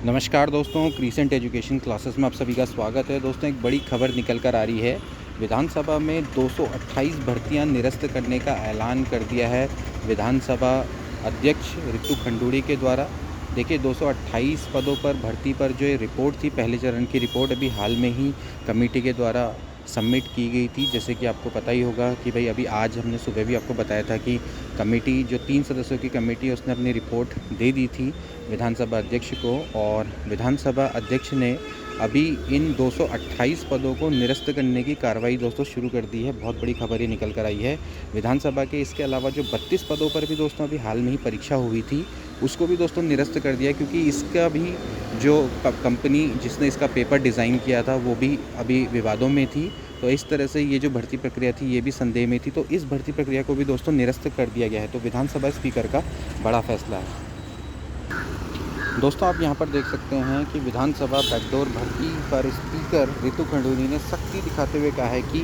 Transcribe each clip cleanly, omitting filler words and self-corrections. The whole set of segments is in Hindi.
नमस्कार दोस्तों, क्रिसेंट एजुकेशन क्लासेस में आप सभी का स्वागत है। दोस्तों, एक बड़ी खबर निकल कर आ रही है। विधानसभा में 228 भर्तियां निरस्त करने का ऐलान कर दिया है विधानसभा अध्यक्ष रितु खंडूड़ी के द्वारा। देखिए, 228 पदों पर भर्ती पर जो ये रिपोर्ट थी, पहले चरण की रिपोर्ट अभी हाल में ही कमेटी के द्वारा सबमिट की गई थी। जैसे कि आपको पता ही होगा कि भाई अभी आज हमने सुबह भी आपको बताया था कि कमेटी, जो 3 सदस्यों की कमेटी है, उसने अपनी रिपोर्ट दे दी थी विधानसभा अध्यक्ष को। और विधानसभा अध्यक्ष ने अभी इन 228 पदों को निरस्त करने की कार्रवाई दोस्तों शुरू कर दी है। बहुत बड़ी खबर ये निकल कर आई है विधानसभा के। इसके अलावा जो 32 पदों पर भी दोस्तों अभी हाल में ही परीक्षा हुई थी, उसको भी दोस्तों निरस्त कर दिया, क्योंकि इसका भी जो कंपनी जिसने इसका पेपर डिज़ाइन किया था वो भी अभी विवादों में थी। तो इस तरह से ये जो भर्ती प्रक्रिया थी ये भी संदेह में थी। तो इस भर्ती प्रक्रिया को भी दोस्तों निरस्त कर दिया गया है। तो विधानसभा स्पीकर का बड़ा फैसला है। दोस्तों, आप यहाँ पर देख सकते हैं कि विधानसभा बैकडोर भर्ती पर स्पीकर रितु खंडूड़ी ने सख्ती दिखाते हुए कहा है कि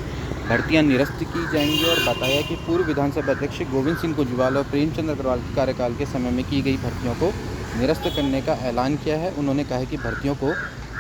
भर्तियां निरस्त की जाएंगी, और बताया कि पूर्व विधानसभा अध्यक्ष गोविंद सिंह कुंजवाल और प्रेमचंद अग्रवाल के कार्यकाल के समय में की गई भर्तियों को निरस्त करने का ऐलान किया है। उन्होंने कहा है कि भर्तियों को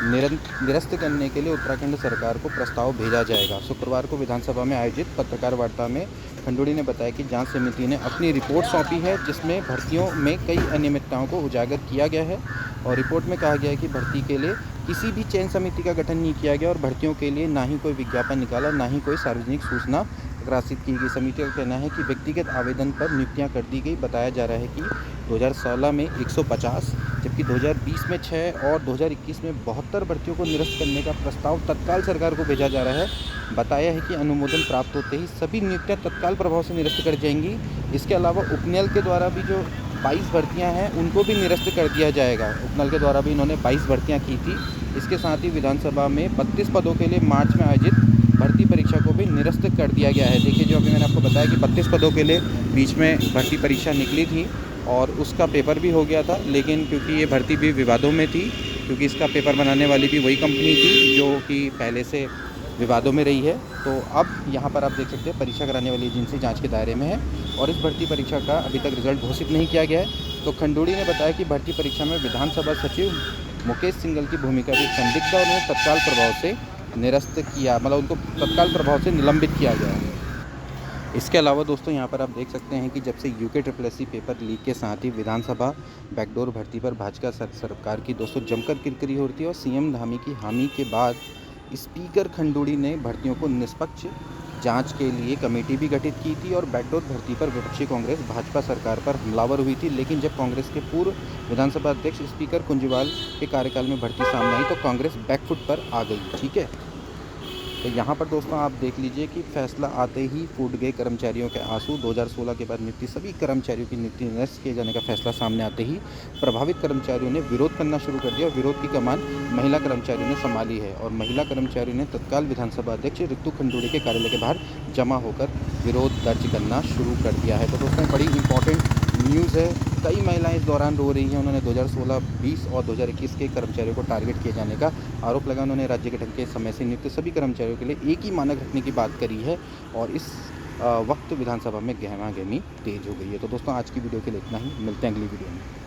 निरस्त करने के लिए उत्तराखंड सरकार को प्रस्ताव भेजा जाएगा। शुक्रवार को विधानसभा में आयोजित पत्रकार वार्ता में खंडूड़ी ने बताया कि जांच समिति ने अपनी रिपोर्ट सौंपी है, जिसमें भर्तियों में कई अनियमितताओं को उजागर किया गया है। और रिपोर्ट में कहा गया है कि भर्ती के लिए किसी भी चयन समिति का गठन नहीं किया गया, और भर्तियों के लिए ना ही कोई विज्ञापन निकाला, ना ही कोई सार्वजनिक सूचना प्रकाशित की गई। समिति का कहना है कि व्यक्तिगत आवेदन पर नियुक्तियां कर दी गई। बताया जा रहा है कि 2016 में 150, जबकि 2020 में 6 और 2021 में 72 भर्तियों को निरस्त करने का प्रस्ताव तत्काल सरकार को भेजा जा रहा है। बताया है कि अनुमोदन प्राप्त होते ही सभी नियुक्तियां तत्काल प्रभाव से निरस्त कर जाएंगी। इसके अलावा उपनल के द्वारा भी जो 22 भर्तियां हैं उनको भी निरस्त कर दिया जाएगा। उपनल के द्वारा भी इन्होंने 22 भर्तियां की थी। इसके साथ ही विधानसभा में 32 पदों के लिए मार्च में आयोजित भर्ती परीक्षा को भी निरस्त कर दिया गया है। देखिए, जो अभी मैंने आपको बताया कि 32 पदों के लिए बीच में भर्ती परीक्षा निकली थी और उसका पेपर भी हो गया था, लेकिन क्योंकि ये भर्ती भी विवादों में थी, क्योंकि इसका पेपर बनाने वाली भी वही कंपनी थी जो कि पहले से विवादों में रही है। तो अब यहाँ पर आप देख सकते हैं परीक्षा कराने वाली एजेंसी जांच के दायरे में है, और इस भर्ती परीक्षा का अभी तक रिजल्ट घोषित नहीं किया गया है। तो खंडूड़ी ने बताया कि भर्ती परीक्षा में विधानसभा सचिव मुकेश सिंघल की भूमिका भी संदिग्ध है, और उन्हें तत्काल प्रभाव से निरस्त किया, मतलब उनको तत्काल प्रभाव से निलंबित किया गया है। इसके अलावा दोस्तों, यहाँ पर आप देख सकते हैं कि जब से UKSSC पेपर लीक के साथ ही विधानसभा बैकडोर भर्ती पर भाजपा सरकार की दोस्तों जमकर किरकिरी हो रही थी, और CM धामी की हामी के बाद स्पीकर खंडूड़ी ने भर्तियों को निष्पक्ष जांच के लिए कमेटी भी गठित की थी, और बैकडोर भर्ती पर विपक्षी कांग्रेस भाजपा सरकार पर हमलावर हुई थी। लेकिन जब कांग्रेस के पूर्व विधानसभा अध्यक्ष स्पीकर कुंजवाल के कार्यकाल में भर्ती सामने आई तो कांग्रेस बैकफुट पर आ गई। ठीक है, तो यहाँ पर दोस्तों आप देख लीजिए कि फैसला आते ही फूट गए कर्मचारियों के आंसू। 2016 के बाद नियुक्ति, सभी कर्मचारियों की नियुक्ति निरस्त किए जाने का फैसला सामने आते ही प्रभावित कर्मचारियों ने विरोध करना शुरू कर दिया। विरोध की कमान महिला कर्मचारियों ने संभाली है, और महिला कर्मचारियों ने तत्काल विधानसभा अध्यक्ष रितु खंडूड़ी के कार्यालय के बाहर जमा होकर विरोध दर्ज करना शुरू कर दिया है। तो दोस्तों, बड़ी इंपॉर्टेंट न्यूज़ है। कई महिलाएं इस दौरान रो रही हैं। उन्होंने 2016, 20 और 2021 के कर्मचारियों को टारगेट किए जाने का आरोप लगा। उन्होंने राज्य गठन के समय से नियुक्त सभी कर्मचारियों के लिए एक ही मानक रखने की बात करी है, और इस वक्त विधानसभा में गहमा गहमी तेज हो गई है। तो दोस्तों, आज की वीडियो के लिए इतना ही। मिलते हैं अगली वीडियो में।